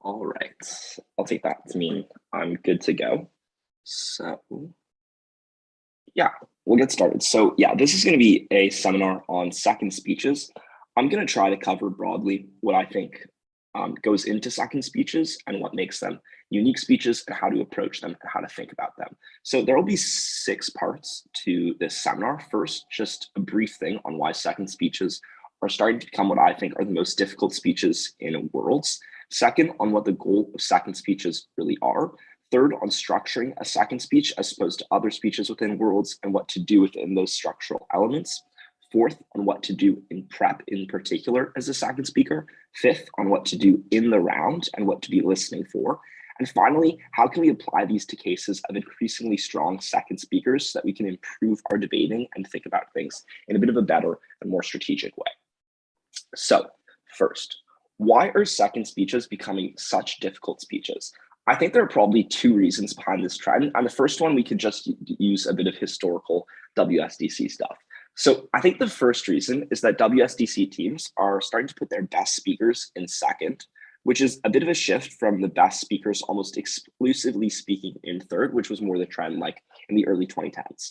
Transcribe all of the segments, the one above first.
All right, I'll take that to mean I'm good to go. So yeah, we'll get started. So yeah, this is going to be a seminar on second speeches. I'm going to try to cover broadly what I think goes into second speeches and what makes them unique speeches and how to approach them and how to think about them. So there will be 6 parts to this seminar. First, just a brief thing on why second speeches are starting to become what I think are the most difficult speeches in worlds. Second, on what the goal of second speeches really are. Third, on structuring a second speech as opposed to other speeches within worlds and what to do within those structural elements. Fourth, on what to do in prep in particular as a second speaker. Fifth, on what to do in the round and what to be listening for. And finally, how can we apply these to cases of increasingly strong second speakers so that we can improve our debating and think about things in a bit of a better and more strategic way. So first, why are second speeches becoming such difficult speeches? I think there are probably 2 reasons behind this trend. And the first one, we could just use a bit of historical WSDC stuff. So I think the first reason is that WSDC teams are starting to put their best speakers in second, which is a bit of a shift from the best speakers almost exclusively speaking in third, which was more the trend like in the early 2010s.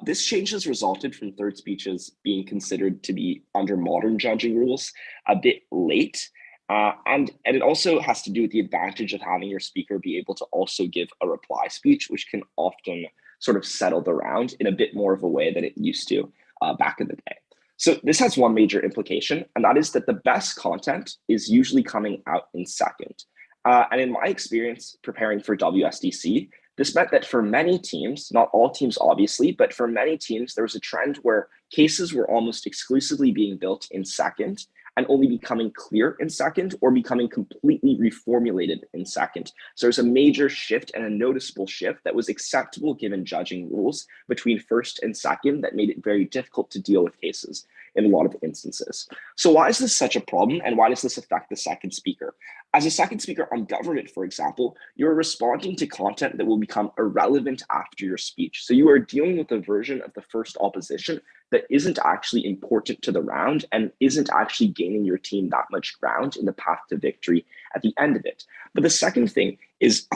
This change has resulted from third speeches being considered to be, under modern judging rules, a bit late. And it also has to do with the advantage of having your speaker be able to also give a reply speech, which can often sort of settle the round in a bit more of a way than it used to back in the day. So this has one major implication, and that is that the best content is usually coming out in second. And in my experience preparing for WSDC, this meant that for many teams, not all teams obviously, but for many teams, there was a trend where cases were almost exclusively being built in second and only becoming clear in second or becoming completely reformulated in second. So there's a major shift and a noticeable shift that was acceptable given judging rules between first and second that made it very difficult to deal with cases in a lot of instances. So why is this such a problem and why does this affect the second speaker? As a second speaker on government, for example, you're responding to content that will become irrelevant after your speech. So you are dealing with a version of the first opposition that isn't actually important to the round and isn't actually gaining your team that much ground in the path to victory at the end of it. But the second thing is,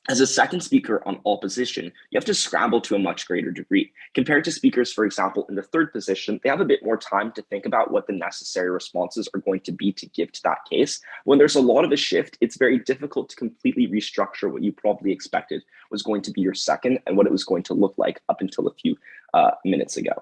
as a second speaker on opposition, you have to scramble to a much greater degree. Compared to speakers, for example, in the third position, they have a bit more time to think about what the necessary responses are going to be to give to that case. When there's a lot of a shift, it's very difficult to completely restructure what you probably expected was going to be your second and what it was going to look like up until a few minutes ago.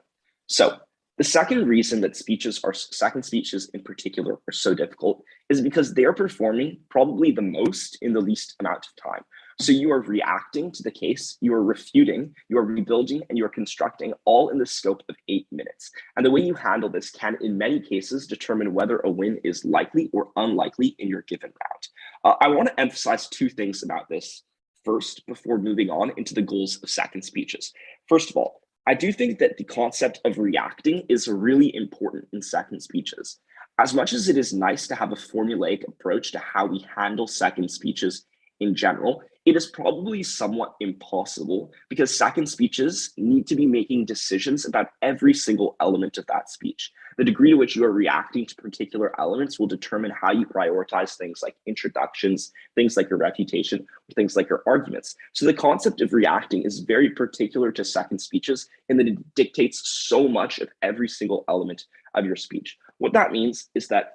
So the second reason that second speeches in particular are so difficult is because they are performing probably the most in the least amount of time. So you are reacting to the case, you are refuting, you are rebuilding, and you are constructing all in the scope of 8 minutes. And the way you handle this can, in many cases, determine whether a win is likely or unlikely in your given round. I want to emphasize 2 things about this first before moving on into the goals of second speeches. First of all, I do think that the concept of reacting is really important in second speeches. As much as it is nice to have a formulaic approach to how we handle second speeches in general, it is probably somewhat impossible because second speeches need to be making decisions about every single element of that speech. The degree to which you are reacting to particular elements will determine how you prioritize things like introductions, things like your refutation, things like your arguments. So the concept of reacting is very particular to second speeches in that it dictates so much of every single element of your speech. What that means is that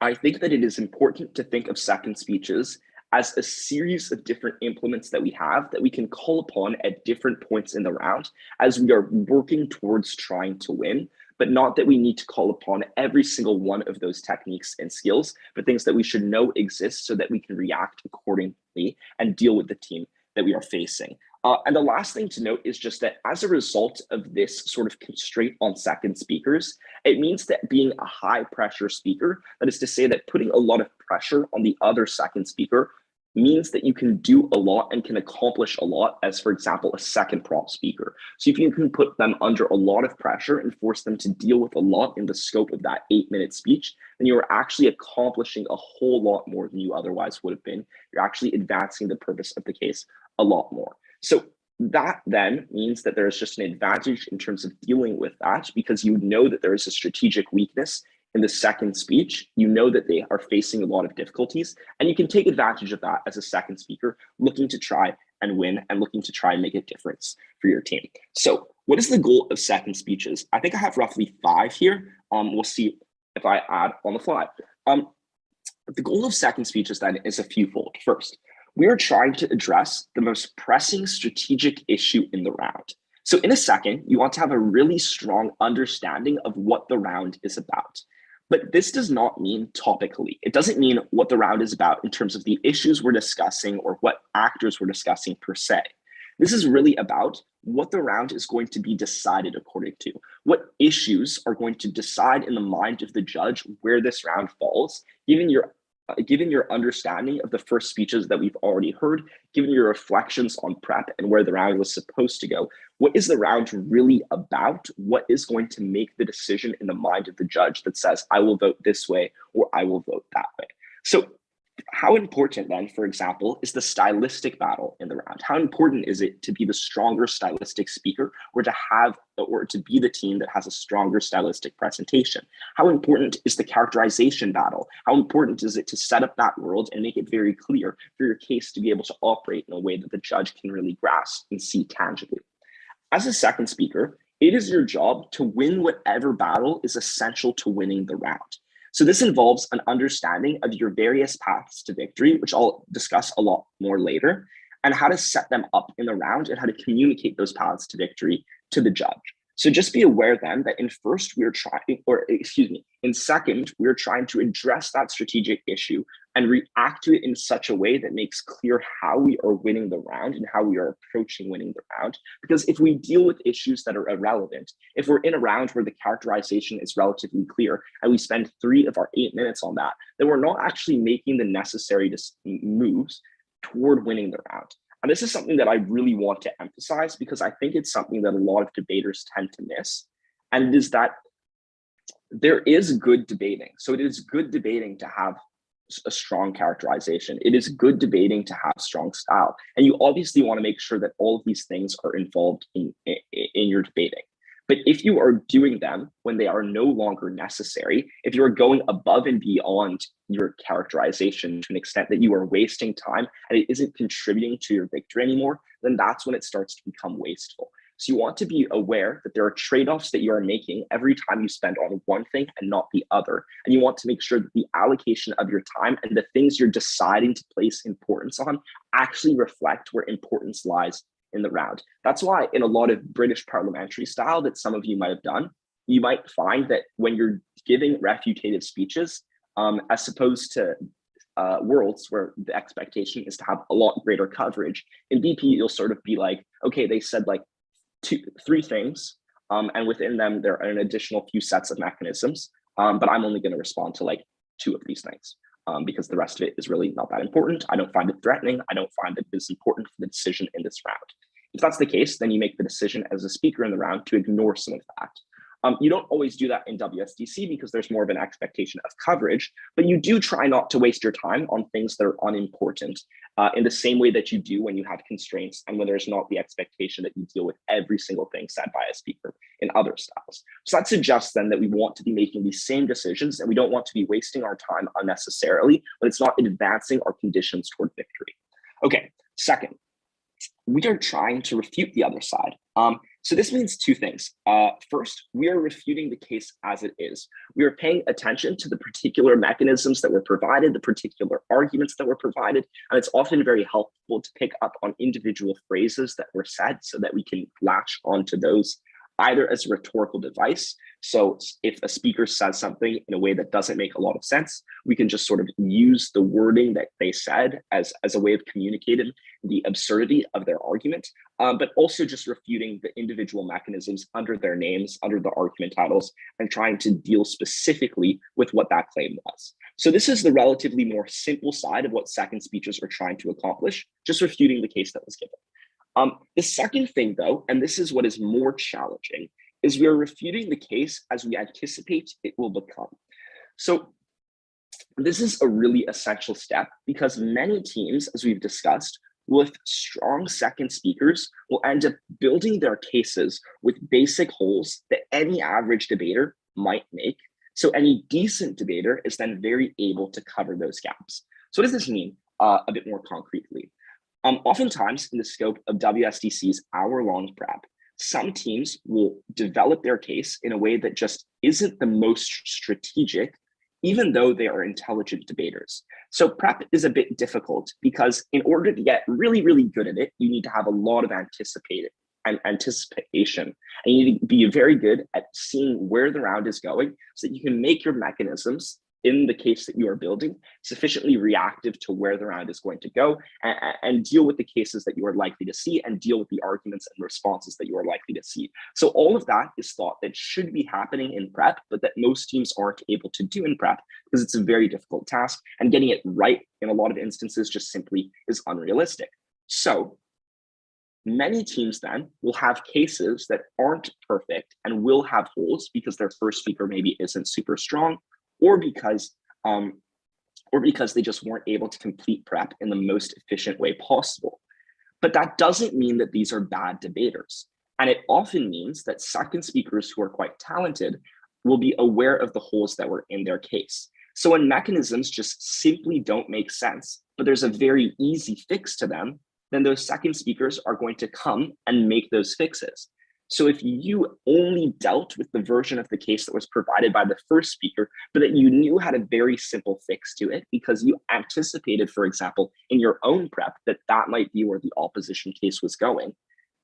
I think that it is important to think of second speeches as a series of different implements that we have that we can call upon at different points in the round as we are working towards trying to win, but not that we need to call upon every single one of those techniques and skills, but things that we should know exist so that we can react accordingly and deal with the team that we are facing. And the last thing to note is just that as a result of this sort of constraint on second speakers, it means that being a high pressure speaker, that is to say that putting a lot of pressure on the other second speaker means that you can do a lot and can accomplish a lot as, for example, a second prop speaker. So if you can put them under a lot of pressure and force them to deal with a lot in the scope of that 8-minute speech, then you're actually accomplishing a whole lot more than you otherwise would have been. You're actually advancing the purpose of the case a lot more. So that then means that there is just an advantage in terms of dealing with that because you know that there is a strategic weakness in the second speech, you know that they are facing a lot of difficulties, and you can take advantage of that as a second speaker looking to try and win and looking to try and make a difference for your team. So what is the goal of second speeches? I think I have roughly 5 here. We'll see if I add on the fly. The goal of second speeches then is a fewfold. First, we are trying to address the most pressing strategic issue in the round. So in a second, you want to have a really strong understanding of what the round is about. But this does not mean topically. It doesn't mean what the round is about in terms of the issues we're discussing or what actors we're discussing per se. This is really about what the round is going to be decided according to, what issues are going to decide in the mind of the judge where this round falls, given your understanding of the first speeches that we've already heard, given your reflections on prep and where the round was supposed to go. What is the round really about? What is going to make the decision in the mind of the judge that says, I will vote this way or I will vote that way? So how important then, for example, is the stylistic battle in the round? How important is it to be the stronger stylistic speaker or to be the team that has a stronger stylistic presentation? How important is the characterization battle? How important is it to set up that world and make it very clear for your case to be able to operate in a way that the judge can really grasp and see tangibly? As a second speaker, it is your job to win whatever battle is essential to winning the round. So this involves an understanding of your various paths to victory, which I'll discuss a lot more later, and how to set them up in the round and how to communicate those paths to victory to the judge. So just be aware then that in second, we're trying to address that strategic issue and react to it in such a way that makes clear how we are winning the round and how we are approaching winning the round. Because if we deal with issues that are irrelevant, if we're in a round where the characterization is relatively clear and we spend 3 of our 8 minutes on that, then we're not actually making the necessary moves toward winning the round. And this is something that I really want to emphasize because I think it's something that a lot of debaters tend to miss. And it is that there is good debating. So it is good debating to have a strong characterization. It is good debating to have strong style. And you obviously want to make sure that all of these things are involved in your debating. But if you are doing them when they are no longer necessary, if you're going above and beyond your characterization to an extent that you are wasting time and it isn't contributing to your victory anymore, then that's when it starts to become wasteful. So you want to be aware that there are trade-offs that you are making every time you spend on one thing and not the other. And you want to make sure that the allocation of your time and the things you're deciding to place importance on actually reflect where importance lies in the round. That's why in a lot of British parliamentary style that some of you might have done, you might find that when you're giving refutative speeches, as opposed to worlds where the expectation is to have a lot greater coverage, in BP, you'll sort of be like, okay, they said like 3 things, and within them, there are an additional few sets of mechanisms, but I'm only going to respond to like 2 of these things. Because the rest of it is really not that important. I don't find it threatening. I don't find that it's important for the decision in this round. If that's the case, then you make the decision as a speaker in the round to ignore some of that. You don't always do that in WSDC because there's more of an expectation of coverage, but you do try not to waste your time on things that are unimportant in the same way that you do when you have constraints and when there's not the expectation that you deal with every single thing said by a speaker in other styles. So that suggests then that we want to be making these same decisions and we don't want to be wasting our time unnecessarily, but it's not advancing our conditions toward victory. Okay, second, we are trying to refute the other side. So this means 2 things. First, we are refuting the case as it is. We are paying attention to the particular mechanisms that were provided, the particular arguments that were provided, and it's often very helpful to pick up on individual phrases that were said so that we can latch onto those either as a rhetorical device. So if a speaker says something in a way that doesn't make a lot of sense, we can just sort of use the wording that they said as a way of communicating the absurdity of their argument, but also just refuting the individual mechanisms under their names, under the argument titles, and trying to deal specifically with what that claim was. So this is the relatively more simple side of what second speeches are trying to accomplish, just refuting the case that was given. The second thing, though, and this is what is more challenging, is we are refuting the case as we anticipate it will become. So this is a really essential step because many teams, as we've discussed, with strong second speakers will end up building their cases with basic holes that any average debater might make So any decent debater is then very able to cover those gaps. So what does this mean a bit more concretely? Oftentimes in the scope of WSDC's hour-long prep, some teams will develop their case in a way that just isn't the most strategic, even though they are intelligent debaters. So prep is a bit difficult because in order to get really, really good at it, you need to have a lot of anticipation. And you need to be very good at seeing where the round is going so that you can make your mechanisms in the case that you are building sufficiently reactive to where the round is going to go, and deal with the cases that you are likely to see and deal with the arguments and responses that you are likely to see. So all of that is thought that should be happening in prep, but that most teams aren't able to do in prep because it's a very difficult task, and getting it right in a lot of instances just simply is unrealistic. So many teams then will have cases that aren't perfect and will have holes because their first speaker maybe isn't super strong, or because they just weren't able to complete prep in the most efficient way possible. But that doesn't mean that these are bad debaters. And it often means that second speakers who are quite talented will be aware of the holes that were in their case. So when mechanisms just simply don't make sense, but there's a very easy fix to them, then those second speakers are going to come and make those fixes. So if you only dealt with the version of the case that was provided by the first speaker, but that you knew had a very simple fix to it because you anticipated, for example, in your own prep that that might be where the opposition case was going,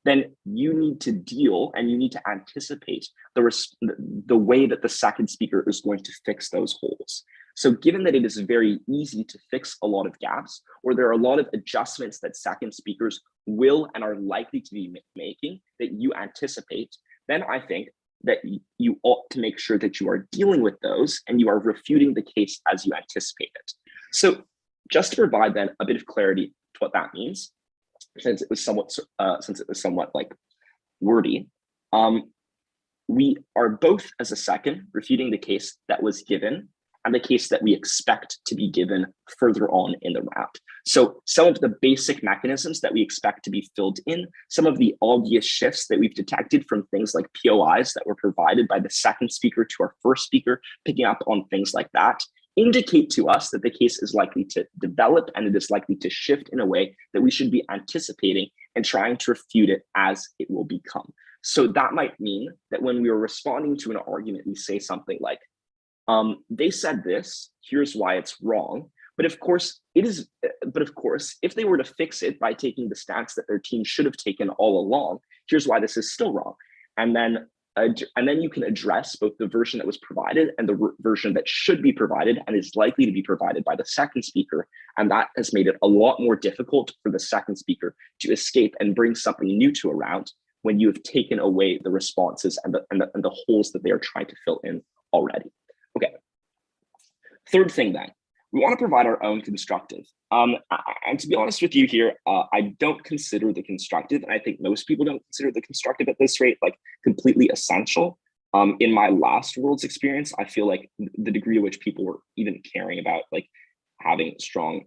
then you need to deal and you need to anticipate the way that the second speaker is going to fix those holes. So given that it is very easy to fix a lot of gaps, or there are a lot of adjustments that second speakers will and are likely to be making that you anticipate, then I think that you ought to make sure that you are dealing with those and you are refuting the case as you anticipate it. So just to provide then a bit of clarity to what that means, since it was somewhat like wordy, we are both as a second refuting the case that was given and the case that we expect to be given further on in the round. So some of the basic mechanisms that we expect to be filled in, some of the obvious shifts that we've detected from things like POIs that were provided by the second speaker to our first speaker, picking up on things like that, indicate to us that the case is likely to develop and it is likely to shift in a way that we should be anticipating and trying to refute it as it will become. So that might mean that when we are responding to an argument, we say something like, they said this, here's why it's wrong. But of course, if they were to fix it by taking the stance that their team should have taken all along, here's why this is still wrong. And then you can address both the version that was provided and the version that should be provided and is likely to be provided by the second speaker. And that has made it a lot more difficult for the second speaker to escape and bring something new to a round when you have taken away the responses and the holes that they are trying to fill in already. Okay. Third thing then, we want to provide our own constructive. And to be honest with you here, I don't consider the constructive, and I think most people don't consider the constructive at this rate, like completely essential. In my last Worlds experience, I feel like the degree to which people were even caring about like having strong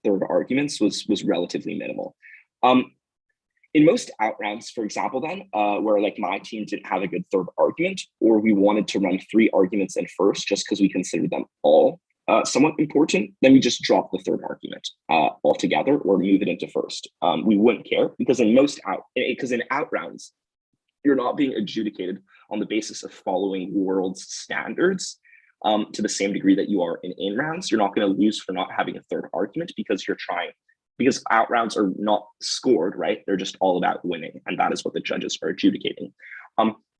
third arguments was relatively minimal. In most out rounds, for example, then, where like my team didn't have a good third argument, or we wanted to run 3 arguments in first just because we considered them all somewhat important, then we just drop the third argument altogether or move it into first. We wouldn't care because in out rounds, you're not being adjudicated on the basis of following Worlds standards to the same degree that you are in rounds. You're not going to lose for not having a third argument because out rounds are not scored, right? They're just all about winning, and that is what the judges are adjudicating.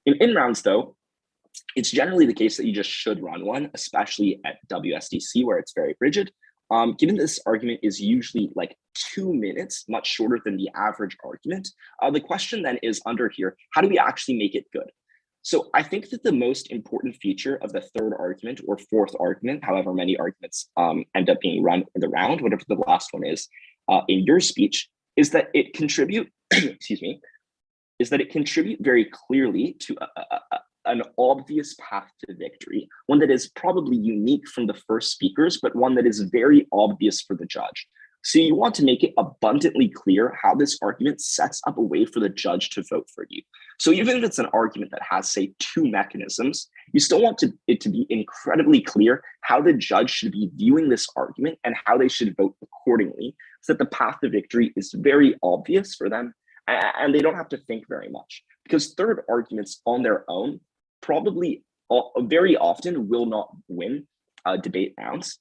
In rounds, though, it's generally the case that you just should run one, especially at WSDC where it's very rigid. Given this argument is usually like 2 minutes, much shorter than the average argument, the question then is under here, how do we actually make it good? So I think that the most important feature of the third argument or fourth argument, however many arguments end up being run in the round, whatever the last one is, in your speech, is that it contribute, very clearly to an obvious path to victory, one that is probably unique from the first speakers, but one that is very obvious for the judge. So you want to make it abundantly clear how this argument sets up a way for the judge to vote for you. So even if it's an argument that has, say, 2 mechanisms, You still want it to be incredibly clear how the judge should be viewing this argument and how they should vote accordingly, so that the path to victory is very obvious for them and they don't have to think very much. Because third arguments on their own probably very often will not win debate rounds.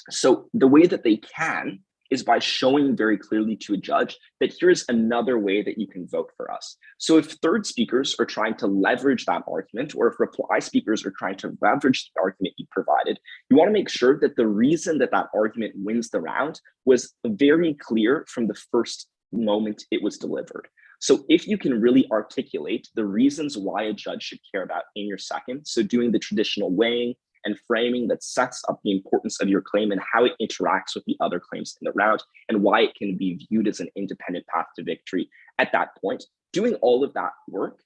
So the way that they can is by showing very clearly to a judge that here's another way that you can vote for us. So if third speakers are trying to leverage that argument, or if reply speakers are trying to leverage the argument you provided, you want to make sure that the reason that that argument wins the round was very clear from the first moment it was delivered. So if you can really articulate the reasons why a judge should care about in your second, so doing the traditional weighing and framing that sets up the importance of your claim and how it interacts with the other claims in the round and why it can be viewed as an independent path to victory at that point, doing all of that work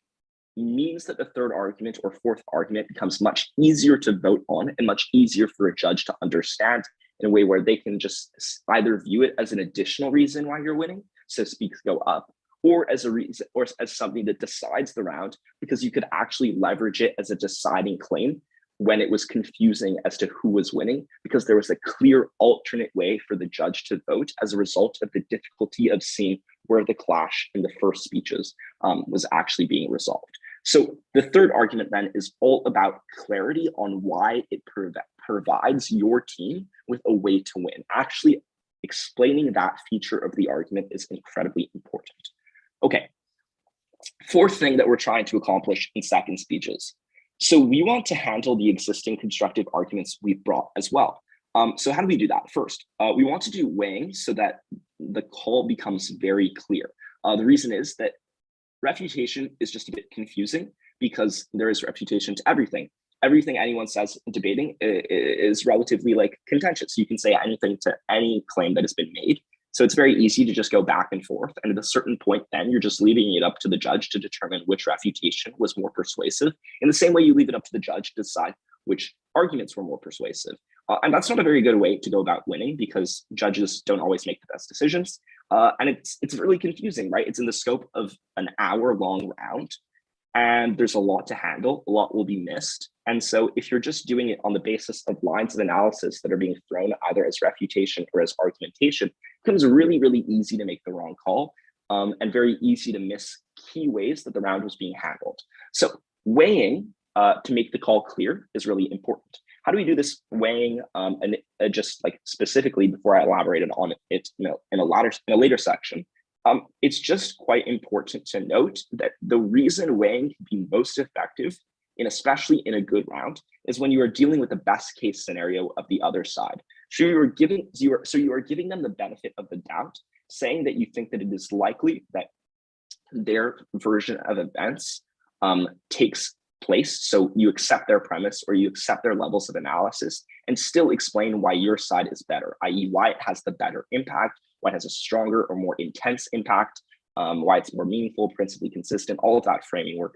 means that the third argument or fourth argument becomes much easier to vote on and much easier for a judge to understand in a way where they can just either view it as an additional reason why you're winning, so speaks go up, or as a reason, or as something that decides the round, because you could actually leverage it as a deciding claim when it was confusing as to who was winning, because there was a clear alternate way for the judge to vote as a result of the difficulty of seeing where the clash in the first speeches was actually being resolved. So the third argument then is all about clarity on why it provides your team with a way to win. Actually explaining that feature of the argument is incredibly important. Okay, fourth thing that we're trying to accomplish in second speeches. So we want to handle the existing constructive arguments we've brought as well. So how do we do that? First, we want to do weighing so that the call becomes very clear. The reason is that refutation is just a bit confusing because there is refutation to everything. Everything anyone says in debating is relatively like contentious. You can say anything to any claim that has been made. So it's very easy to just go back and forth. And at a certain point, then you're just leaving it up to the judge to determine which refutation was more persuasive. In the same way you leave it up to the judge to decide which arguments were more persuasive. And that's not a very good way to go about winning because judges don't always make the best decisions. And it's really confusing, right? It's in the scope of an hour-long round. And there's a lot to handle, a lot will be missed. And so if you're just doing it on the basis of lines of analysis that are being thrown either as refutation or as argumentation, it becomes really, really easy to make the wrong call and very easy to miss key ways that the round was being handled. So weighing to make the call clear is really important. How do we do this weighing? And just like specifically before I elaborated on it, in a later section, it's just quite important to note that the reason weighing can be most effective, and especially in a good round, is when you are dealing with the best case scenario of the other side. So you are giving them the benefit of the doubt, saying that you think that it is likely that their version of events takes place. So you accept their premise or you accept their levels of analysis and still explain why your side is better, i.e. why it has the better impact, why it has a stronger or more intense impact, why it's more meaningful, principally consistent, all of that framing work.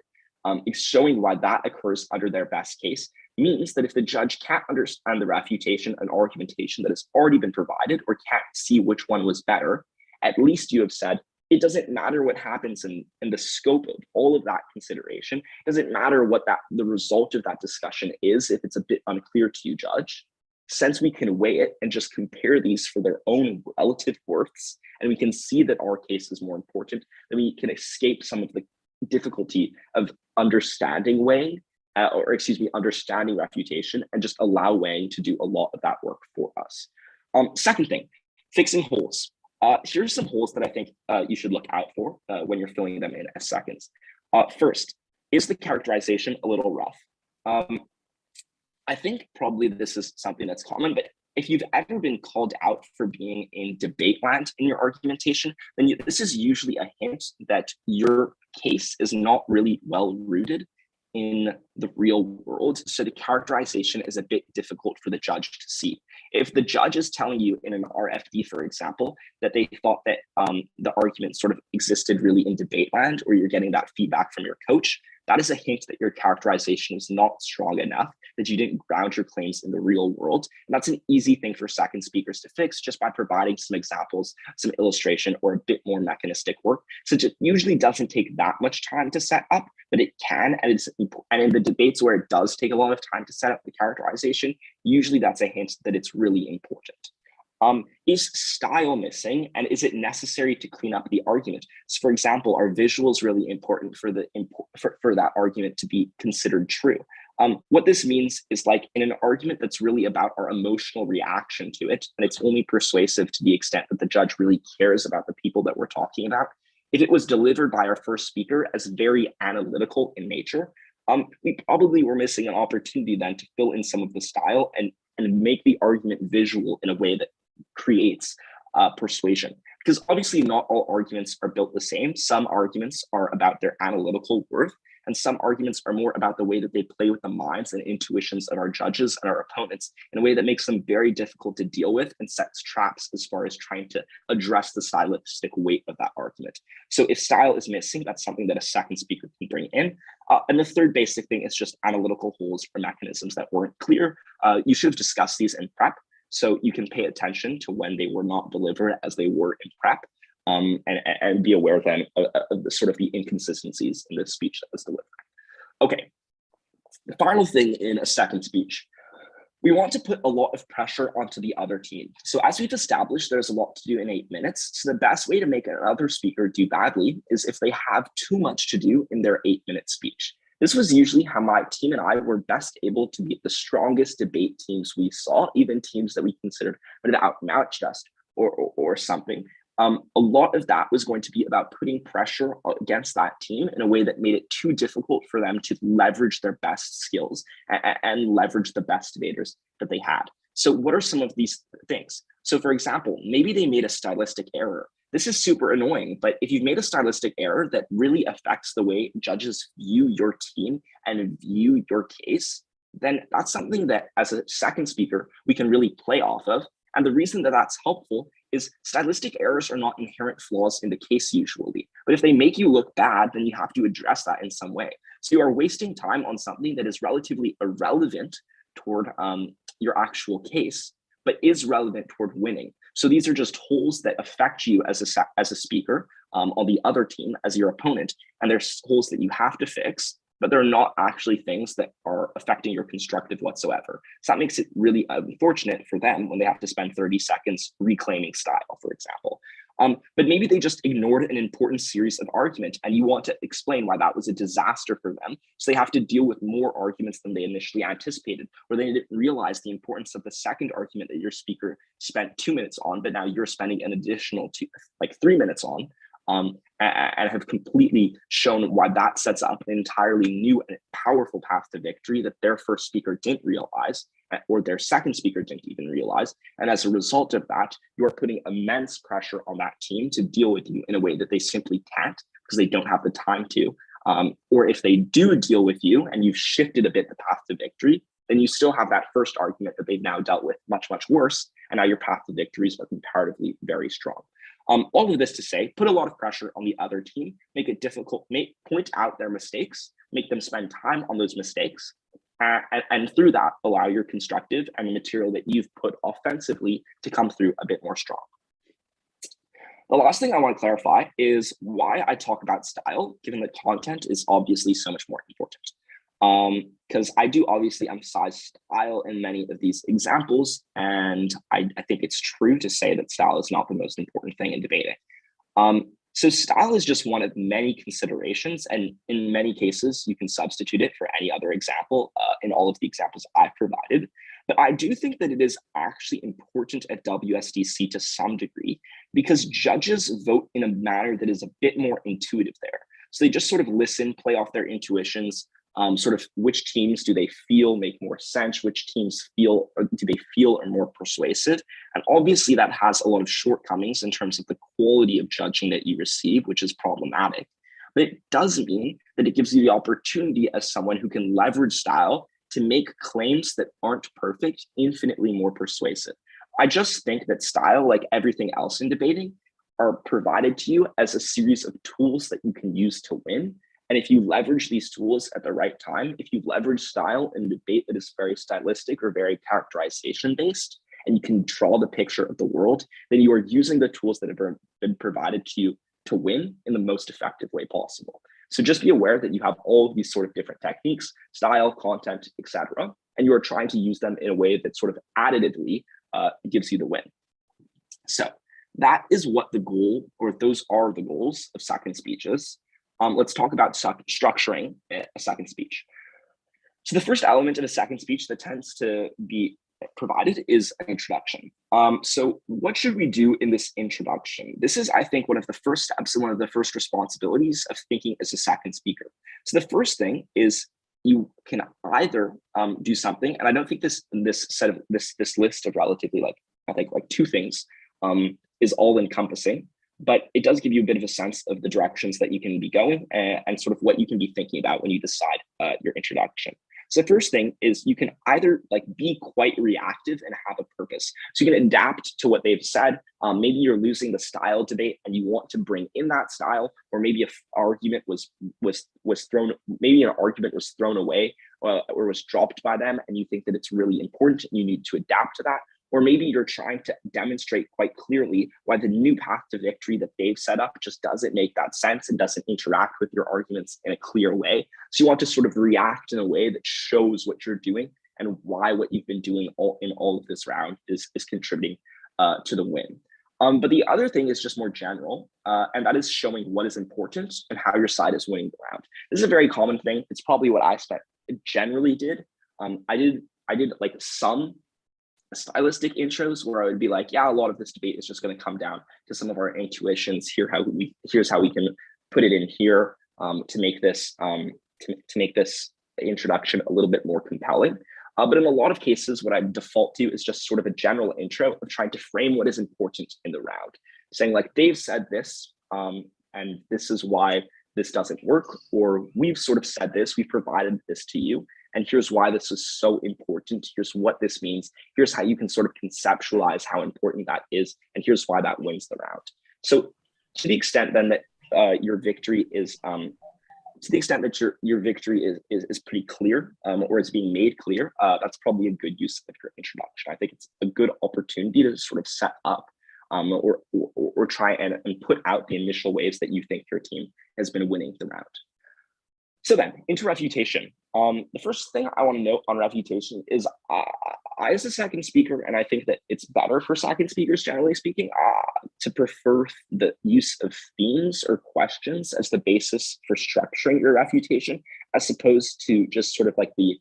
It's showing why that occurs under their best case means that if the judge can't understand the refutation and argumentation that has already been provided or can't see which one was better, at least you have said, it doesn't matter what happens in the scope of all of that consideration. It doesn't matter what the result of that discussion is if it's a bit unclear to you, judge. Since we can weigh it and just compare these for their own relative worths, and we can see that our case is more important, then we can escape some of the difficulty of understanding weighing, understanding refutation, and just allow weighing to do a lot of that work for us. Second thing, fixing holes. Here's some holes that I think you should look out for when you're filling them in as seconds. First, is the characterization a little rough? I think probably this is something that's common, but if you've ever been called out for being in debate land in your argumentation, then this is usually a hint that your case is not really well rooted in the real world. So the characterization is a bit difficult for the judge to see. If the judge is telling you in an RFD, for example, that they thought that the argument sort of existed really in debate land, or you're getting that feedback from your coach, that is a hint that your characterization is not strong enough that you didn't ground your claims in the real world. And that's an easy thing for second speakers to fix just by providing some examples, some illustration, or a bit more mechanistic work, since it usually doesn't take that much time to set up, but it can. And in the debates where it does take a lot of time to set up the characterization, usually that's a hint that it's really important. Is style missing, and is it necessary to clean up the argument? So for example, are visuals really important for that argument to be considered true? What this means is, like, in an argument that's really about our emotional reaction to it, and it's only persuasive to the extent that the judge really cares about the people that we're talking about. If it was delivered by our first speaker as very analytical in nature, we probably were missing an opportunity then to fill in some of the style and make the argument visual in a way that creates persuasion. Because obviously not all arguments are built the same. Some arguments are about their analytical worth, and some arguments are more about the way that they play with the minds and intuitions of our judges and our opponents in a way that makes them very difficult to deal with and sets traps as far as trying to address the stylistic weight of that argument. So if style is missing, that's something that a second speaker can bring in. And the third basic thing is just analytical holes or mechanisms that weren't clear. You should have discussed these in prep, so you can pay attention to when they were not delivered as they were in prep, and be aware then of the sort of the inconsistencies in the speech that was delivered. Okay, the final thing in a second speech, we want to put a lot of pressure onto the other team. So as we've established, there's a lot to do in 8 minutes. So the best way to make another speaker do badly is if they have too much to do in their 8-minute speech. This was usually how my team and I were best able to beat the strongest debate teams we saw, even teams that we considered would have outmatched us or something. A lot of that was going to be about putting pressure against that team in a way that made it too difficult for them to leverage their best skills and leverage the best debaters that they had. So what are some of these things? So for example, maybe they made a stylistic error. This is super annoying, but if you've made a stylistic error that really affects the way judges view your team and view your case, then that's something that as a second speaker, we can really play off of. And the reason that that's helpful is stylistic errors are not inherent flaws in the case usually, but if they make you look bad, then you have to address that in some way. So you are wasting time on something that is relatively irrelevant toward your actual case, but is relevant toward winning. So these are just holes that affect you as a speaker on the other team, as your opponent, and there's holes that you have to fix, but they're not actually things that are affecting your constructive whatsoever. So that makes it really unfortunate for them when they have to spend 30 seconds reclaiming style, for example. But maybe they just ignored an important series of arguments and you want to explain why that was a disaster for them. So they have to deal with more arguments than they initially anticipated, or they didn't realize the importance of the second argument that your speaker spent 2 minutes on, but now you're spending an additional 3 minutes on. And have completely shown why that sets up an entirely new and powerful path to victory that their first speaker didn't realize, or their second speaker didn't even realize. And as a result of that, you are putting immense pressure on that team to deal with you in a way that they simply can't because they don't have the time to. Or if they do deal with you and you've shifted a bit the path to victory, then you still have that first argument that they've now dealt with much, much worse. And now your path to victory is comparatively very strong. All of this to say, put a lot of pressure on the other team, make it difficult, point out their mistakes, make them spend time on those mistakes, and through that, allow your constructive and the material that you've put offensively to come through a bit more strong. The last thing I want to clarify is why I talk about style, given that content is obviously so much more important. Because I do obviously emphasize style in many of these examples, and I think it's true to say that style is not the most important thing in debating. So style is just one of many considerations, and in many cases, you can substitute it for any other example in all of the examples I've provided. But I do think that it is actually important at WSDC to some degree, because judges vote in a manner that is a bit more intuitive there. So they just sort of listen, play off their intuitions, sort of which teams do they feel make more sense, which teams do they feel are more persuasive. And obviously that has a lot of shortcomings in terms of the quality of judging that you receive, which is problematic. But it does mean that it gives you the opportunity as someone who can leverage style to make claims that aren't perfect infinitely more persuasive. I just think that style, like everything else in debating, are provided to you as a series of tools that you can use to win. And if you leverage these tools at the right time, if you leverage style in a debate that is very stylistic or very characterization based, and you can draw the picture of the world, then you are using the tools that have been provided to you to win in the most effective way possible. So just be aware that you have all of these sort of different techniques, style, content, etc., and you are trying to use them in a way that sort of additively gives you the win. So that is what the goal, or those are the goals of second speeches. Let's talk about structuring a second speech. So the first element of a second speech that tends to be provided is an introduction. So what should we do in this introduction? This is, I think, one of the first steps and one of the first responsibilities of thinking as a second speaker. So the first thing is you can either do something, and I don't think this list of relatively I think two things is all encompassing, but it does give you a bit of a sense of the directions that you can be going and sort of what you can be thinking about when you decide your introduction. So the first thing is you can either be quite reactive and have a purpose. So you can adapt to what they've said. Maybe you're losing the style debate and you want to bring in that style, or maybe if argument was thrown, maybe an argument was thrown away or was dropped by them, and you think that it's really important and you need to adapt to that. Or maybe you're trying to demonstrate quite clearly why the new path to victory that they've set up just doesn't make that sense and doesn't interact with your arguments in a clear way. So you want to sort of react in a way that shows what you're doing and why what you've been doing in all of this round is contributing to the win. But the other thing is just more general, and that is showing what is important and how your side is winning the round. This is a very common thing. It's probably what I generally did. I did some stylistic intros where I would be like, yeah, a lot of this debate is just going to come down to some of our intuitions. Here's how we can put it in here to make this introduction a little bit more compelling. But in a lot of cases, what I default to is just sort of a general intro of trying to frame what is important in the round, saying like, Dave said this, and this is why this doesn't work, or we've sort of said this, we've provided this to you, and here's why this is so important. Here's what this means. Here's how you can sort of conceptualize how important that is, and here's why that wins the round. So to the extent then that your victory is, your victory is pretty clear, or is being made clear, that's probably a good use of your introduction. I think it's a good opportunity to sort of set up or try and put out the initial ways that you think your team has been winning the round. So then into refutation. The first thing I want to note on refutation is I, as a second speaker, and I think that it's better for second speakers, generally speaking, to prefer the use of themes or questions as the basis for structuring your refutation, as opposed to just sort of like the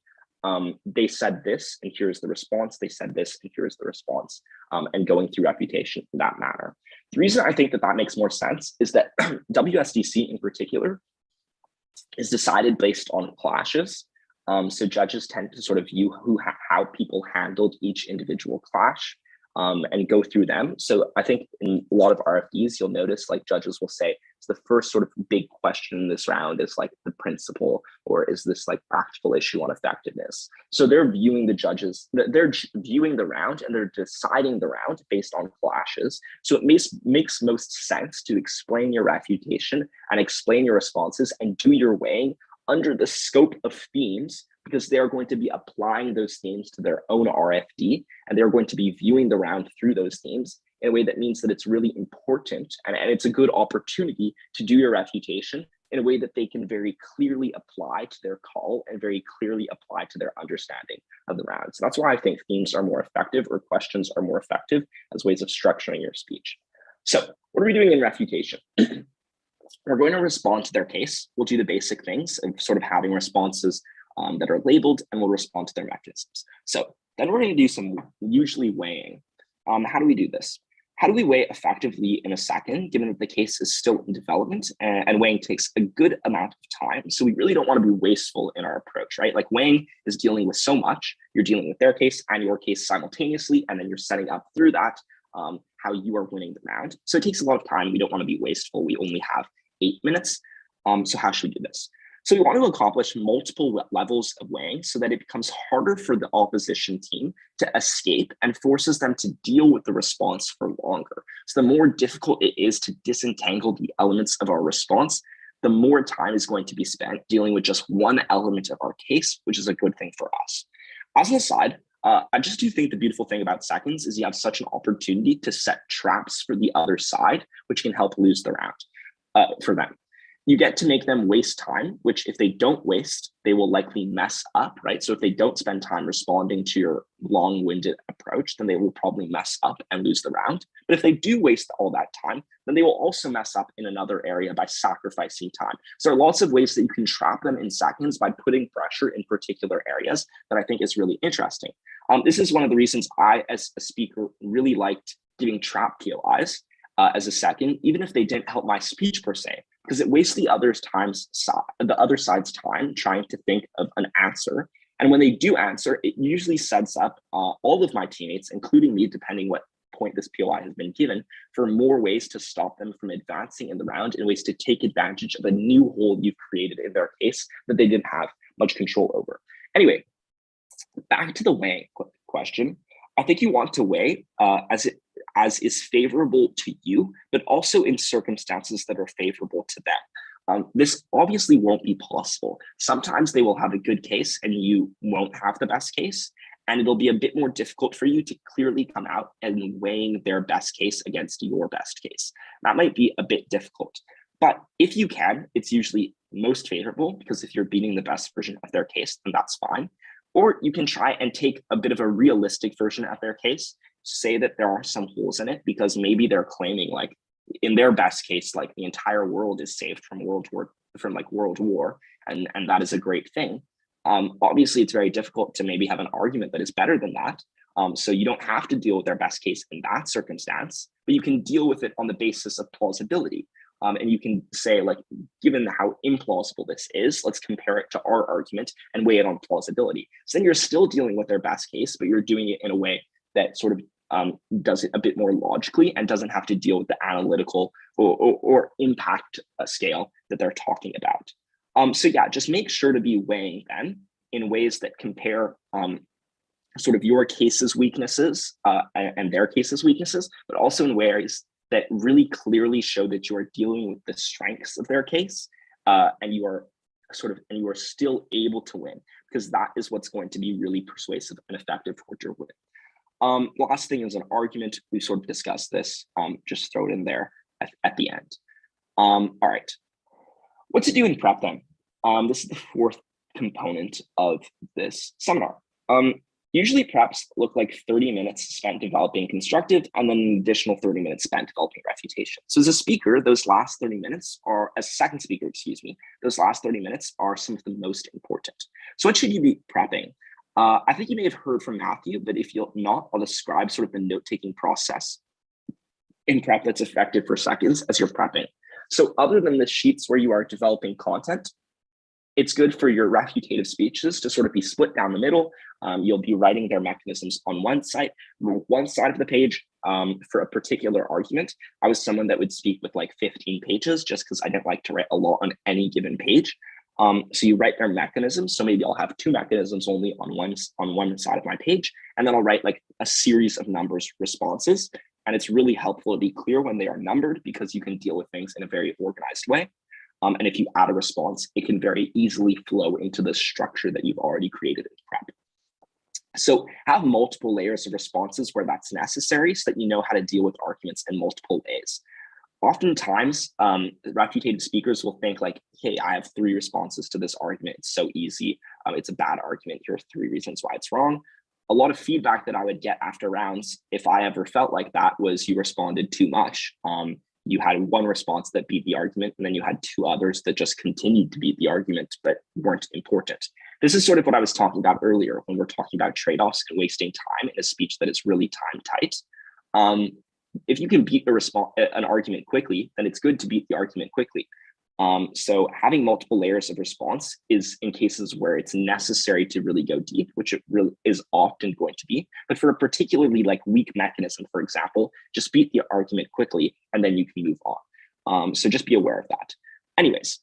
they said this and here's the response, they said this and here's the response, and going through refutation in that manner. The reason I think that that makes more sense is that WSDC in particular is decided based on clashes. So judges tend to sort of view how people handled each individual clash and go through them. So I think in a lot of RFDs, you'll notice like judges will say, it's the first sort of big question in this round is like the principle, or is this like practical issue on effectiveness? So they're viewing they're viewing the round and they're deciding the round based on clashes. So it makes most sense to explain your refutation and explain your responses and do your weighing under the scope of themes, because they're going to be applying those themes to their own RFD, and they're going to be viewing the round through those themes in a way that means that it's really important and it's a good opportunity to do your refutation in a way that they can very clearly apply to their call and very clearly apply to their understanding of the round. So that's why I think themes are more effective, or questions are more effective as ways of structuring your speech. So what are we doing in refutation? We're going to respond to their case. We'll do the basic things of sort of having responses that are labeled, and we'll respond to their mechanisms. So then we're going to do some usually weighing. How do we do this? How do we weigh effectively in a second, given that the case is still in development and weighing takes a good amount of time? So we really don't want to be wasteful in our approach, right? Like weighing is dealing with so much. You're dealing with their case and your case simultaneously, and then you're setting up through that how you are winning the round. So it takes a lot of time. We don't want to be wasteful. We only have 8 minutes. So how should we do this? So we want to accomplish multiple levels of weighing so that it becomes harder for the opposition team to escape and forces them to deal with the response for longer. So the more difficult it is to disentangle the elements of our response, the more time is going to be spent dealing with just one element of our case, which is a good thing for us. As an aside, I just do think the beautiful thing about seconds is you have such an opportunity to set traps for the other side, which can help lose the round for them. You get to make them waste time, which if they don't waste, they will likely mess up, right? So if they don't spend time responding to your long-winded approach, then they will probably mess up and lose the round. But if they do waste all that time, then they will also mess up in another area by sacrificing time. So there are lots of ways that you can trap them in seconds by putting pressure in particular areas that I think is really interesting. This is one of the reasons I, as a speaker, really liked giving trap POIs as a second, even if they didn't help my speech per se, because it wastes the other side's time trying to think of an answer. And when they do answer, it usually sets up all of my teammates, including me, depending what point this POI has been given, for more ways to stop them from advancing in the round and ways to take advantage of a new hole you've created in their case that they didn't have much control over. Anyway, back to the weighing question. I think you want to weigh as is favorable to you, but also in circumstances that are favorable to them. This obviously won't be possible. Sometimes they will have a good case and you won't have the best case, and it'll be a bit more difficult for you to clearly come out and weighing their best case against your best case. That might be a bit difficult, but if you can, it's usually most favorable, because if you're beating the best version of their case, then that's fine. Or you can try and take a bit of a realistic version of their case, say that there are some holes in it, because maybe they're claiming, like, in their best case, like the entire world is saved from world war, and that is a great thing. Obviously, it's very difficult to maybe have an argument that is better than that. So you don't have to deal with their best case in that circumstance, but you can deal with it on the basis of plausibility. And you can say, like, given how implausible this is, let's compare it to our argument and weigh it on plausibility. So then you're still dealing with their best case, but you're doing it in a way that sort of does it a bit more logically and doesn't have to deal with the analytical or impact scale that they're talking about. So yeah, just make sure to be weighing them in ways that compare sort of your case's weaknesses and their case's weaknesses, but also in ways that really clearly show that you are dealing with the strengths of their case, and you are still able to win, because that is what's going to be really persuasive and effective towards your win. Last thing is an argument. We've sort of discussed this. Just throw it in there at the end. All right, what to do in prep then? This is the fourth component of this seminar. Usually preps look like 30 minutes spent developing constructive and then an additional 30 minutes spent developing refutation. So as a speaker, those last 30 minutes are, as a second speaker, those last 30 minutes are some of the most important. So what should you be prepping? I think you may have heard from Matthew, but if you're not, I'll describe sort of the note-taking process in prep that's effective for seconds as you're prepping. So other than the sheets where you are developing content, it's good for your refutative speeches to sort of be split down the middle. You'll be writing their mechanisms on one side of the page for a particular argument. I was someone that would speak with like 15 pages just because I didn't like to write a lot on any given page. So you write their mechanisms. So maybe I'll have two mechanisms only on one side of my page, and then I'll write like a series of numbers responses. And it's really helpful to be clear when they are numbered, because you can deal with things in a very organized way. And if you add a response, it can very easily flow into the structure that you've already created in prep. So have multiple layers of responses where that's necessary, so that you know how to deal with arguments in multiple ways. Oftentimes, refutative speakers will think like, hey, I have 3 responses to this argument. It's so easy. It's a bad argument. Here are 3 reasons why it's wrong. A lot of feedback that I would get after rounds, if I ever felt like that, was you responded too much. You had one response that beat the argument, and then you had 2 others that just continued to beat the argument, but weren't important. This is sort of what I was talking about earlier when we're talking about trade-offs and wasting time in a speech that is really time tight. If you can beat an argument quickly, then it's good to beat the argument quickly. So having multiple layers of response is in cases where it's necessary to really go deep, which it really is often going to be. But for a particularly like weak mechanism, for example, just beat the argument quickly and then you can move on. So just be aware of that. Anyways,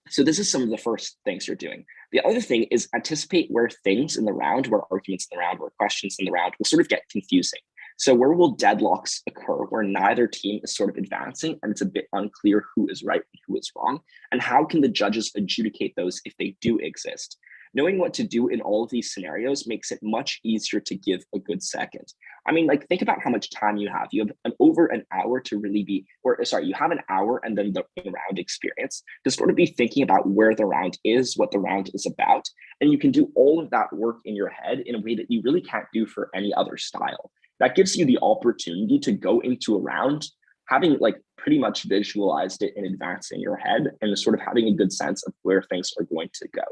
so this is some of the first things you're doing. The other thing is anticipate where things in the round, where arguments in the round, where questions in the round will sort of get confusing. So where will deadlocks occur, where neither team is sort of advancing and it's a bit unclear who is right and who is wrong? And how can the judges adjudicate those if they do exist? Knowing what to do in all of these scenarios makes it much easier to give a good second. I mean, like, think about how much time you have. You have over an hour to really be, or sorry, you have an hour and then the round experience to sort of be thinking about where the round is, what the round is about. And you can do all of that work in your head in a way that you really can't do for any other style. That gives you the opportunity to go into a round having like pretty much visualized it in advance in your head and sort of having a good sense of where things are going to go.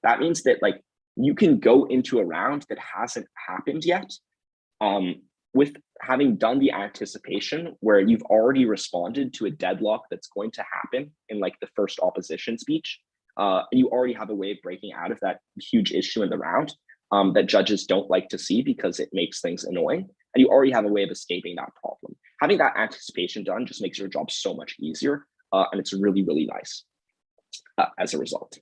That means that like you can go into a round that hasn't happened yet with having done the anticipation where you've already responded to a deadlock that's going to happen in like the first opposition speech. And you already have a way of breaking out of that huge issue in the round that judges don't like to see because it makes things annoying. And you already have a way of escaping that problem. Having that anticipation done just makes your job so much easier. And it's really, really nice as a result.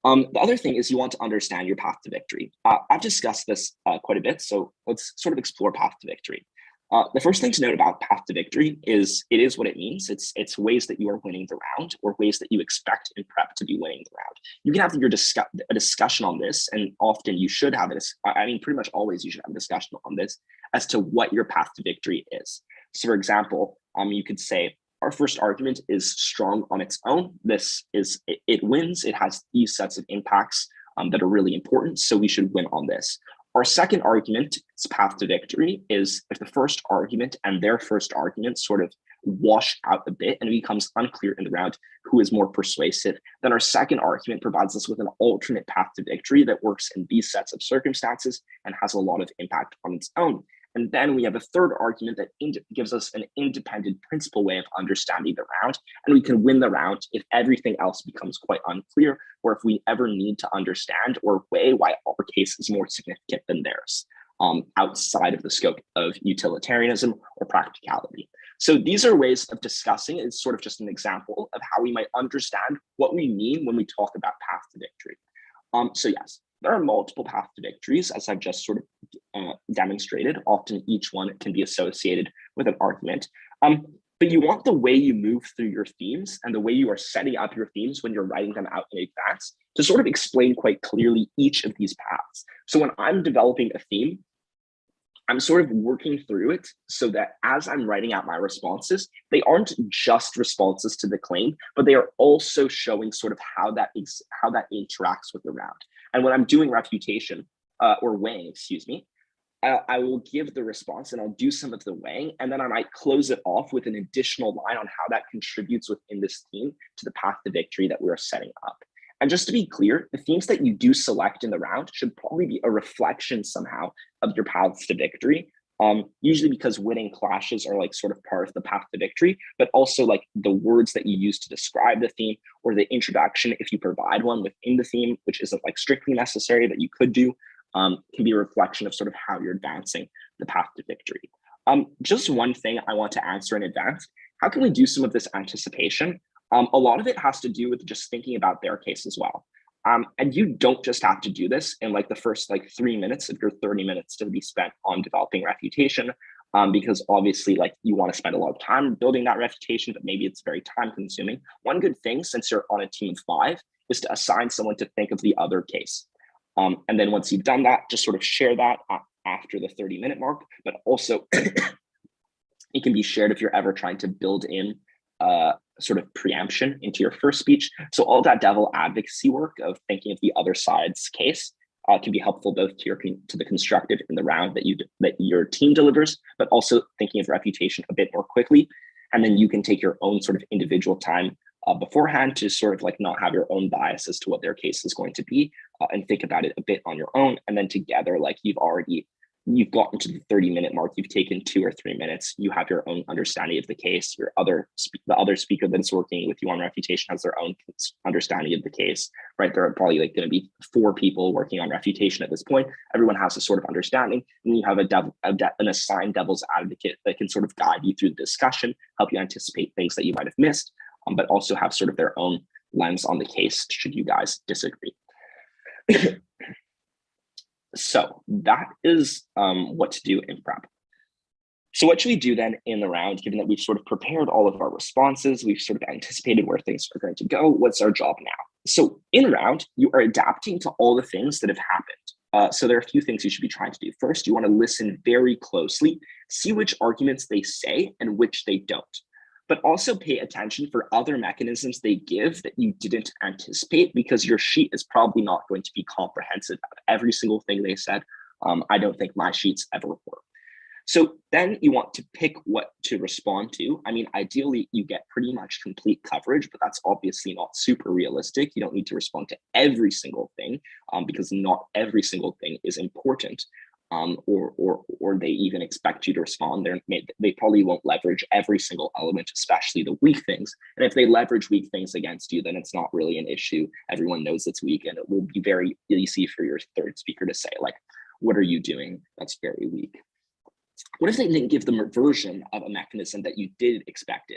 The other thing is you want to understand your path to victory. I've discussed this quite a bit, so let's sort of explore path to victory. The first thing to note about path to victory is it is what it means. It's ways that you are winning the round or ways that you expect in prep to be winning the round. You can have a discussion on this, and often you should have it. I mean, pretty much always you should have a discussion on this as to what your path to victory is. So for example, you could say, our first argument is strong on its own. It wins. It has these sets of impacts that are really important. So we should win on this. Our second argument, its path to victory, is if the first argument and their first argument sort of wash out a bit and it becomes unclear in the round who is more persuasive, then our second argument provides us with an alternate path to victory that works in these sets of circumstances and has a lot of impact on its own. And then we have a third argument that gives us an independent principal way of understanding the round. And we can win the round if everything else becomes quite unclear, or if we ever need to understand or weigh why our case is more significant than theirs, outside of the scope of utilitarianism or practicality. So these are ways of discussing. It's sort of just an example of how we might understand what we mean when we talk about path to victory. So yes, there are multiple paths to victories, as I've just sort of demonstrated. Often each one can be associated with an argument. But you want the way you move through your themes and the way you are setting up your themes when you're writing them out in advance to sort of explain quite clearly each of these paths. So when I'm developing a theme, I'm sort of working through it so that as I'm writing out my responses, they aren't just responses to the claim, but they are also showing sort of how that interacts with the round. And when I'm doing refutation or weighing, excuse me, I will give the response and I'll do some of the weighing, and then I might close it off with an additional line on how that contributes within this theme to the path to victory that we're setting up. And just to be clear, the themes that you do select in the round should probably be a reflection somehow of your paths to victory. Usually because winning clashes are like sort of part of the path to victory, but also like the words that you use to describe the theme or the introduction, if you provide one within the theme, which isn't like strictly necessary that you could do, can be a reflection of sort of how you're advancing the path to victory. Just one thing I want to answer in advance, how can we do some of this anticipation? A lot of it has to do with just thinking about their case as well. And you don't just have to do this in like the first like 3 minutes of your 30 minutes to be spent on developing refutation, because obviously like you want to spend a lot of time building that refutation, but maybe it's very time consuming. One good thing, since you're on a team of 5, is to assign someone to think of the other case. And then once you've done that, just sort of share that after the 30-minute mark, but also it can be shared if you're ever trying to build in sort of preemption into your first speech. So all that devil advocacy work of thinking of the other side's case can be helpful both to the constructive in the round that your team delivers, but also thinking of refutation a bit more quickly. And then you can take your own sort of individual time beforehand to sort of like not have your own bias as to what their case is going to be and think about it a bit on your own. And then together, like you've gotten to the 30-minute mark, you've taken 2 or 3 minutes, you have your own understanding of the case, the other speaker that is working with you on refutation has their own understanding of the case, right? There are probably like going to be 4 people working on refutation at this point. Everyone has a sort of understanding, and you have an assigned devil's advocate that can sort of guide you through the discussion, help you anticipate things that you might have missed, but also have sort of their own lens on the case should you guys disagree. So that is what to do in prep. So what should we do then in the round, given that we've sort of prepared all of our responses, we've sort of anticipated where things are going to go, what's our job now? So in round, you are adapting to all the things that have happened. So there are a few things you should be trying to do. First, you want to listen very closely, see which arguments they say and which they don't, but also pay attention for other mechanisms they give that you didn't anticipate, because your sheet is probably not going to be comprehensive of every single thing they said. I don't think my sheets ever were. So then you want to pick what to respond to. I mean, ideally, you get pretty much complete coverage, but that's obviously not super realistic. You don't need to respond to every single thing, because not every single thing is important, or they even expect you to respond. They probably won't leverage every single element, especially the weak things. And if they leverage weak things against you, then it's not really an issue. Everyone knows it's weak, and it will be very easy for your third speaker to say, like, what are you doing? That's very weak. What if they didn't give them a version of a mechanism that you did expect,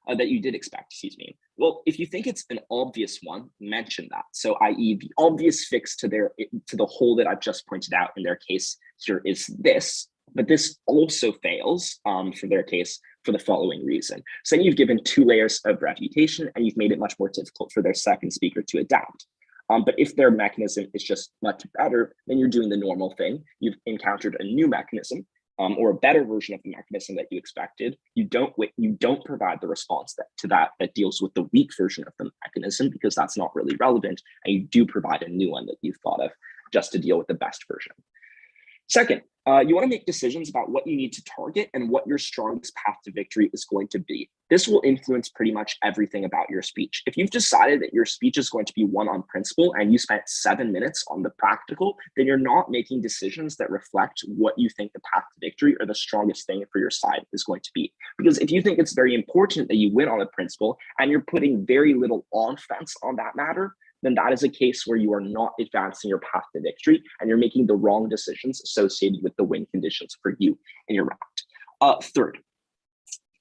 excuse me? Well, if you think it's an obvious one, mention that. So i.e. the obvious fix to the hole that I've just pointed out in their case here is this, but this also fails for their case for the following reason. So then you've given 2 layers of refutation and you've made it much more difficult for their second speaker to adapt. But if their mechanism is just much better, then you're doing the normal thing. You've encountered a new mechanism, or a better version of the mechanism that you expected. You don't provide the response that deals with the weak version of the mechanism, because that's not really relevant, and you do provide a new one that you've thought of just to deal with the best version. Second, you want to make decisions about what you need to target and what your strongest path to victory is going to be. This will influence pretty much everything about your speech. If you've decided that your speech is going to be one on principle and you spent 7 minutes on the practical, then you're not making decisions that reflect what you think the path to victory or the strongest thing for your side is going to be. Because if you think it's very important that you win on a principle and you're putting very little offense on that matter, then that is a case where you are not advancing your path to victory and you're making the wrong decisions associated with the win conditions for you in your round. Third,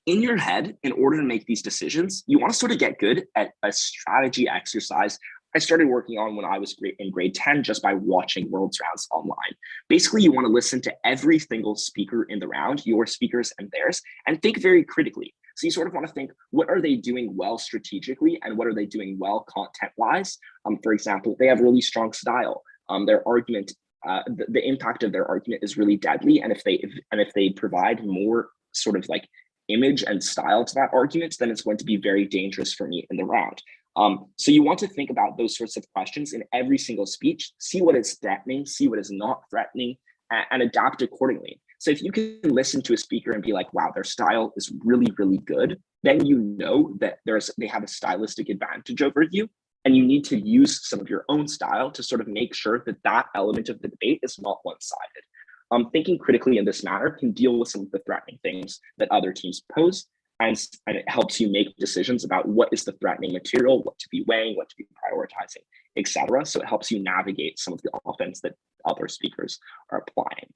in your head, in order to make these decisions, you want to sort of get good at a strategy exercise I started working on when I was in grade 10 just by watching World's Rounds online. Basically, you want to listen to every single speaker in the round, your speakers and theirs, and think very critically. So you sort of want to think, what are they doing well strategically and what are they doing well content-wise? For example, they have really strong style. Their argument, the impact of their argument is really deadly. And if they provide more sort of like image and style to that argument, then it's going to be very dangerous for me in the round. So you want to think about those sorts of questions in every single speech, see what is threatening, see what is not threatening, and adapt accordingly. So if you can listen to a speaker and be like, wow, their style is really, really good, then you know that they have a stylistic advantage over you, and you need to use some of your own style to sort of make sure that that element of the debate is not one-sided. Thinking critically in this manner can deal with some of the threatening things that other teams pose, and it helps you make decisions about what is the threatening material, what to be weighing, what to be prioritizing, etc. So it helps you navigate some of the offense that other speakers are applying.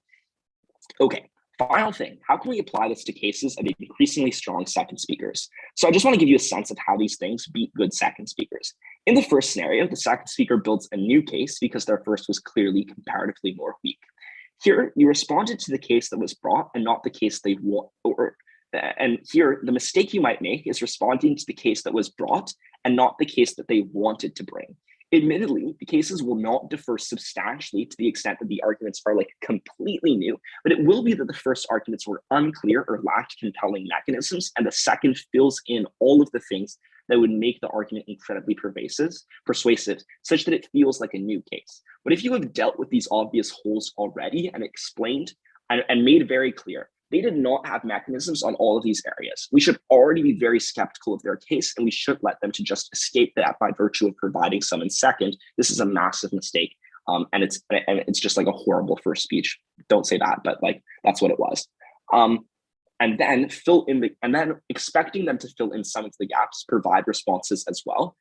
Okay, final thing, how can we apply this to cases of increasingly strong second speakers? So I just want to give you a sense of how these things beat good second speakers. In the first scenario, the second speaker builds a new case because their first was clearly comparatively more weak. Here, you responded to the case that was brought and not the case they want. And here, the mistake you might make is responding to the case that was brought and not the case that they wanted to bring. Admittedly, the cases will not differ substantially to the extent that the arguments are like completely new, but it will be that the first arguments were unclear or lacked compelling mechanisms, and the second fills in all of the things that would make the argument incredibly persuasive, such that it feels like a new case. But if you have dealt with these obvious holes already and explained and made very clear, they did not have mechanisms on all of these areas, we should already be very skeptical of their case, and we should let them to just escape that by virtue of providing some in second. This is a massive mistake, and it's just like a horrible first speech. Don't say that, but like that's what it was. And then expecting them to fill in some of the gaps, provide responses as well.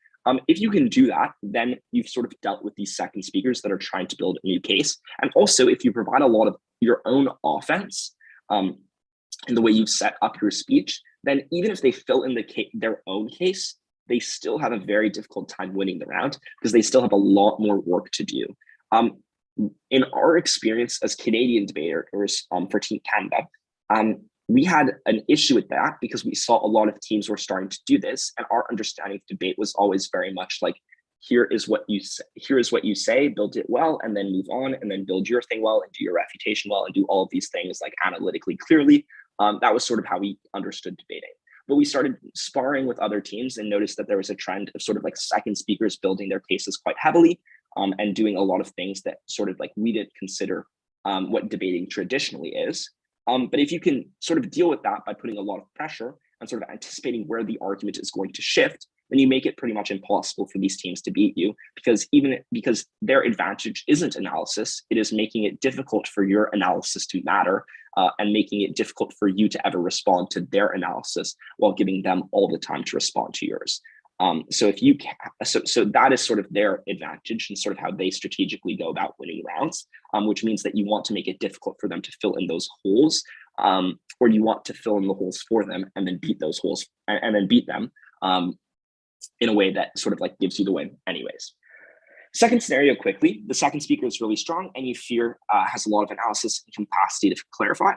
If you can do that, then you've sort of dealt with these second speakers that are trying to build a new case. And also, if you provide a lot of your own offense, in the way you've set up your speech, then even if they fill in their own case, they still have a very difficult time winning the round because they still have a lot more work to do. In our experience as Canadian debaters for Team Canada, we had an issue with that because we saw a lot of teams were starting to do this, and our understanding of debate was always very much like, here is what you say, build it well, and then move on, and then build your thing well, and do your refutation well, and do all of these things like analytically clearly. That was sort of how we understood debating. But we started sparring with other teams and noticed that there was a trend of sort of like second speakers building their cases quite heavily, and doing a lot of things that sort of like we didn't consider what debating traditionally is. But if you can sort of deal with that by putting a lot of pressure and sort of anticipating where the argument is going to shift, then you make it pretty much impossible for these teams to beat you, because their advantage isn't analysis, it is making it difficult for your analysis to matter, and making it difficult for you to ever respond to their analysis while giving them all the time to respond to yours. So that is sort of their advantage and sort of how they strategically go about winning rounds, which means that you want to make it difficult for them to fill in those holes, or you want to fill in the holes for them and then beat those holes and then beat them in a way that sort of like gives you the win anyways. Second scenario quickly, the second speaker is really strong and you fear has a lot of analysis and capacity to clarify.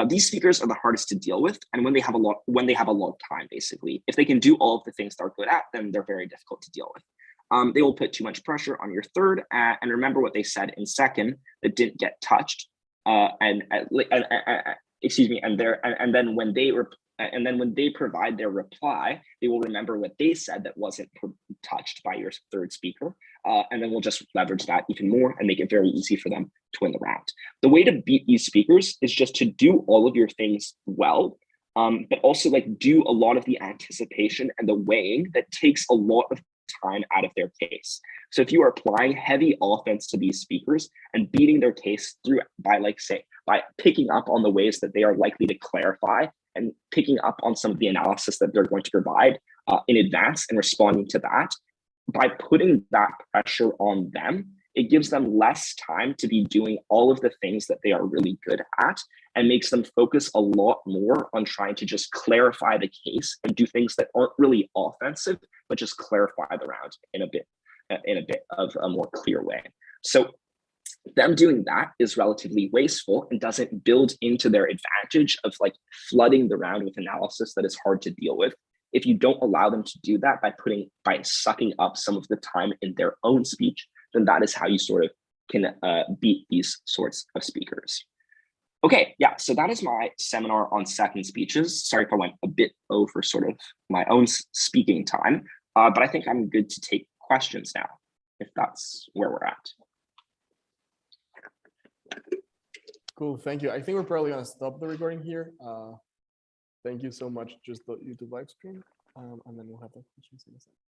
These speakers are the hardest to deal with, and when they have a lot of time, basically, if they can do all of the things they're good at, then they're very difficult to deal with. They will put too much pressure on your third, and remember what they said in second that didn't get touched, and then when they provide their reply, they will remember what they said that wasn't touched by your third speaker, and then we'll just leverage that even more and make it very easy for them to win the round. The way to beat these speakers is just to do all of your things well, but also like do a lot of the anticipation and the weighing that takes a lot of time out of their case. So if you are applying heavy offense to these speakers and beating their case through by picking up on the ways that they are likely to clarify and picking up on some of the analysis that they're going to provide in advance and responding to that, by putting that pressure on them, it gives them less time to be doing all of the things that they are really good at, and makes them focus a lot more on trying to just clarify the case and do things that aren't really offensive, but just clarify the round in a bit of a more clear way. So them doing that is relatively wasteful and doesn't build into their advantage of like flooding the round with analysis that is hard to deal with. If you don't allow them to do that by sucking up some of the time in their own speech, then that is how you sort of can beat these sorts of speakers. Okay, yeah, so that is my seminar on second speeches. Sorry if I went a bit over sort of my own speaking time, but I think I'm good to take questions now, if that's where we're at. Cool, thank you. I think we're probably gonna stop the recording here. Thank you so much. Just the YouTube live stream, and then we'll have the questions in a second.